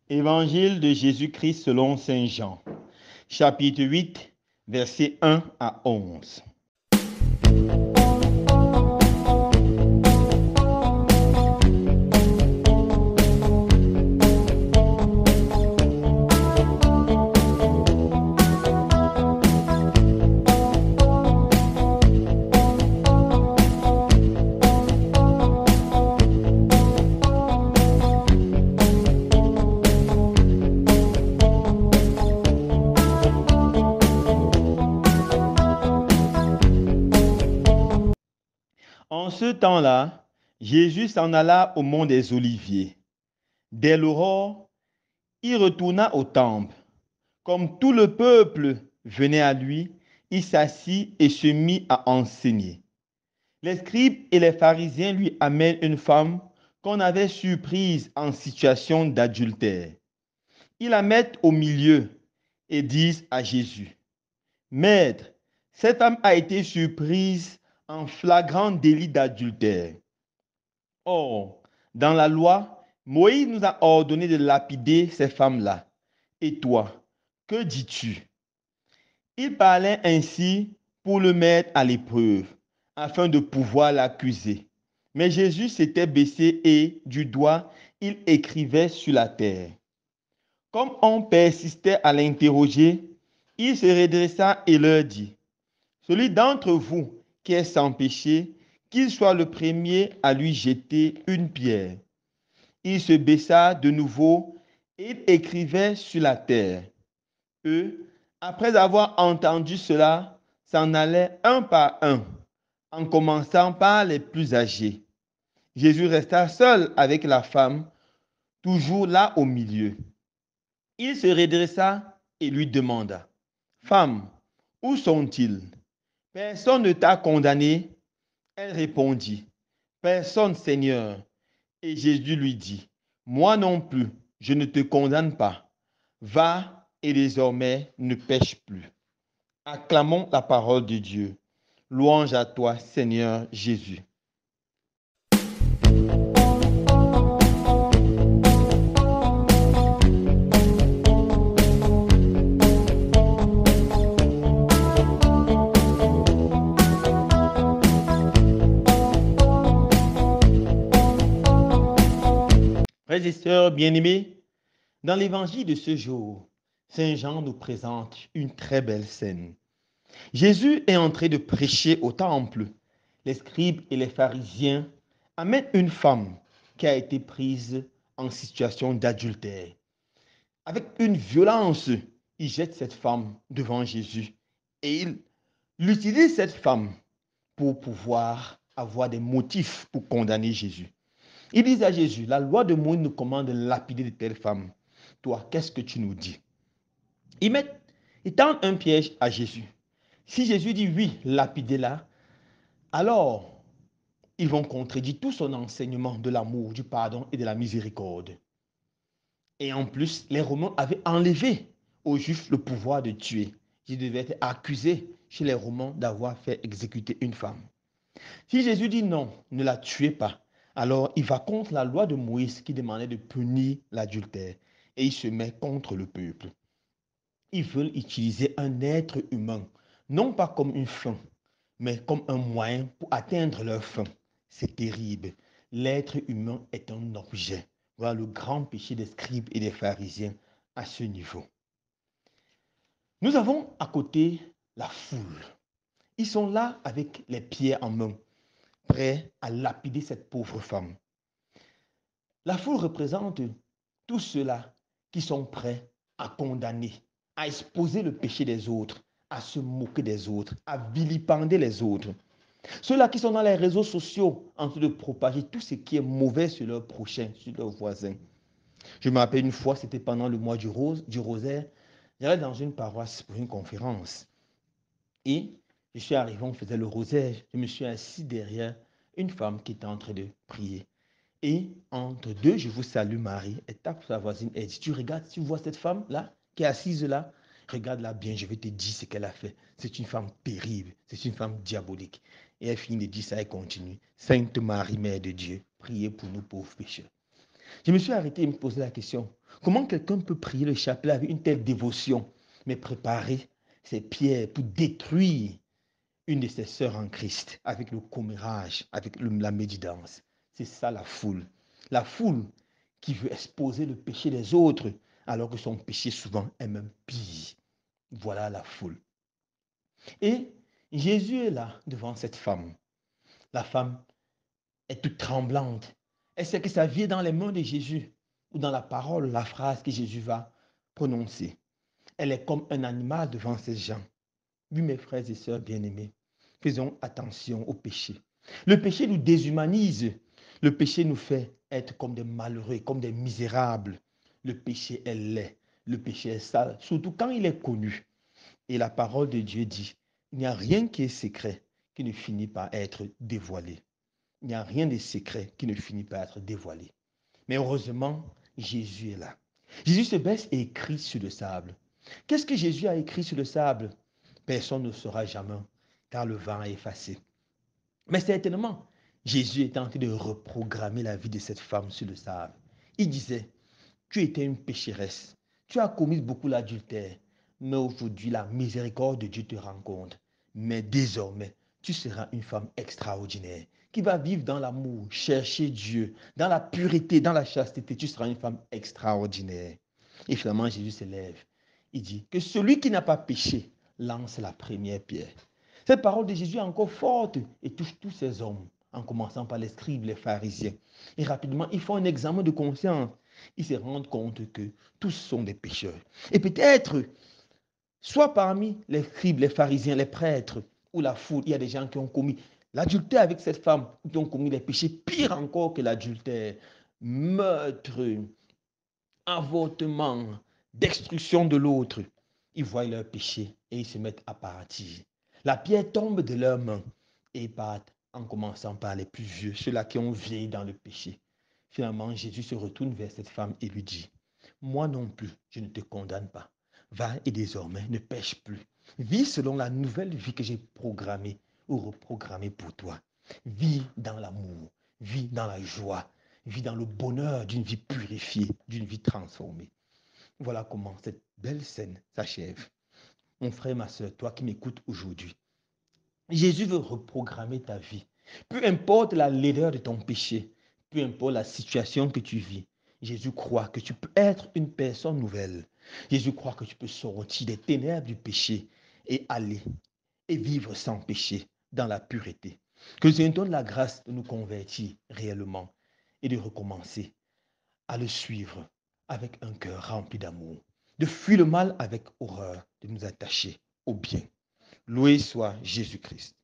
Évangile de Jésus-Christ selon Saint Jean, chapitre 8, versets 1 à 11. En ce temps-là, Jésus s'en alla au mont des Oliviers. Dès l'aurore, il retourna au temple. Comme tout le peuple venait à lui, il s'assit et se mit à enseigner. Les scribes et les pharisiens lui amènent une femme qu'on avait surprise en situation d'adultère. Ils la mettent au milieu et disent à Jésus, Maître, cette femme a été surprise en flagrant délit d'adultère. Or, dans la loi, Moïse nous a ordonné de lapider ces femmes-là. Et toi, que dis-tu? Il parlait ainsi pour le mettre à l'épreuve, afin de pouvoir l'accuser. Mais Jésus s'était baissé et, du doigt, il écrivait sur la terre. Comme on persistait à l'interroger, il se redressa et leur dit, Celui d'entre vous qui est sans péché, qu'il soit le premier à lui jeter une pierre. Il se baissa de nouveau et il écrivait sur la terre. Eux, après avoir entendu cela, s'en allaient un par un, en commençant par les plus âgés. Jésus resta seul avec la femme, toujours là au milieu. Il se redressa et lui demanda, Femme, où sont-ils? Personne ne t'a condamné? Elle répondit, Personne, Seigneur. Et Jésus lui dit, Moi non plus, je ne te condamne pas. Va et désormais ne pêche plus. Acclamons la parole de Dieu. Louange à toi, Seigneur Jésus. Frères et sœurs bien-aimés, dans l'évangile de ce jour, Saint Jean nous présente une très belle scène. Jésus est en train de prêcher au temple. Les scribes et les pharisiens amènent une femme qui a été prise en situation d'adultère. Avec une violence, ils jettent cette femme devant Jésus et ils utilisent cette femme pour pouvoir avoir des motifs pour condamner Jésus. Ils disent à Jésus, la loi de Moïse nous commande de lapider de telles femmes. Toi, qu'est-ce que tu nous dis? Ils tendent un piège à Jésus. Si Jésus dit oui, lapidez-la, alors ils vont contredire tout son enseignement de l'amour, du pardon et de la miséricorde. Et en plus, les Romains avaient enlevé aux Juifs le pouvoir de tuer. Ils devaient être accusés chez les Romains d'avoir fait exécuter une femme. Si Jésus dit non, ne la tuez pas, alors il va contre la loi de Moïse qui demandait de punir l'adultère. Et il se met contre le peuple. Ils veulent utiliser un être humain, non pas comme une fin, mais comme un moyen pour atteindre leur fin. C'est terrible. L'être humain est un objet. Voilà le grand péché des scribes et des pharisiens à ce niveau. Nous avons à côté la foule. Ils sont là avec les pieds en main, prêts à lapider cette pauvre femme. La foule représente tous ceux-là qui sont prêts à condamner, à exposer le péché des autres, à se moquer des autres, à vilipender les autres. Ceux-là qui sont dans les réseaux sociaux en train de propager tout ce qui est mauvais sur leur prochain, sur leurs voisins. Je me rappelle une fois, c'était pendant le mois du rosaire, j'allais dans une paroisse pour une conférence. Et je suis arrivé, on faisait le rosaire, je me suis assis derrière une femme qui était en train de prier. Et entre deux, je vous salue Marie, elle tape sa voisine, elle dit, tu regardes, tu vois cette femme-là, qui est assise là, regarde-la bien, je vais te dire ce qu'elle a fait. C'est une femme terrible, c'est une femme diabolique. Et elle finit de dire ça et continue. Sainte Marie, Mère de Dieu, priez pour nous pauvres pécheurs. Je me suis arrêté et me posé la question, Comment quelqu'un peut prier le chapelet avec une telle dévotion, mais préparer ses pierres pour détruire une de ses sœurs en Christ avec le commérage, avec la médisance? C'est ça la foule. La foule qui veut exposer le péché des autres alors que son péché souvent est même pire. Voilà la foule. Et Jésus est là devant cette femme. La femme est toute tremblante. Elle sait que sa vie est dans les mains de Jésus ou dans la parole, la phrase que Jésus va prononcer. Elle est comme un animal devant ces gens. Oui, mes frères et sœurs bien-aimés, faisons attention au péché. Le péché nous déshumanise. Le péché nous fait être comme des malheureux, comme des misérables. Le péché est laid. Le péché est sale, surtout quand il est connu. Et la parole de Dieu dit, il n'y a rien qui est secret qui ne finit par être dévoilé. Il n'y a rien de secret qui ne finit par être dévoilé. Mais heureusement, Jésus est là. Jésus se baisse et écrit sur le sable. Qu'est-ce que Jésus a écrit sur le sable? Personne ne saura jamais, car le vent a effacé. Mais certainement, Jésus est en train de reprogrammer la vie de cette femme sur le sable. Il disait, tu étais une pécheresse, tu as commis beaucoup l'adultère, mais aujourd'hui la miséricorde de Dieu te rencontre. Mais désormais, tu seras une femme extraordinaire qui va vivre dans l'amour, chercher Dieu, dans la pureté, dans la chasteté. Tu seras une femme extraordinaire. Et finalement, Jésus se lève. Il dit que celui qui n'a pas péché lance la première pierre. Cette parole de Jésus est encore forte et touche tous ces hommes, en commençant par les scribes, les pharisiens. Et rapidement, ils font un examen de conscience. Ils se rendent compte que tous sont des pécheurs. Et peut-être, soit parmi les scribes, les pharisiens, les prêtres ou la foule, il y a des gens qui ont commis l'adultère avec cette femme, ou qui ont commis des péchés pires encore que l'adultère, meurtre, avortement, destruction de l'autre. Ils voient leurs péchés et ils se mettent à partir. La pierre tombe de leurs mains et ils partent en commençant par les plus vieux, ceux-là qui ont vieilli dans le péché. Finalement, Jésus se retourne vers cette femme et lui dit, moi non plus, je ne te condamne pas. Va et désormais, ne pêche plus. Vis selon la nouvelle vie que j'ai programmée ou reprogrammée pour toi. Vis dans l'amour, vis dans la joie, vis dans le bonheur d'une vie purifiée, d'une vie transformée. Voilà comment cette belle scène s'achève. Mon frère, ma soeur, toi qui m'écoutes aujourd'hui, Jésus veut reprogrammer ta vie. Peu importe la laideur de ton péché, peu importe la situation que tu vis, Jésus croit que tu peux être une personne nouvelle. Jésus croit que tu peux sortir des ténèbres du péché et aller et vivre sans péché dans la pureté. Que Dieu nous donne la grâce de nous convertir réellement et de recommencer à le suivre avec un cœur rempli d'amour, de fuir le mal avec horreur, de nous attacher au bien. Loué soit Jésus-Christ.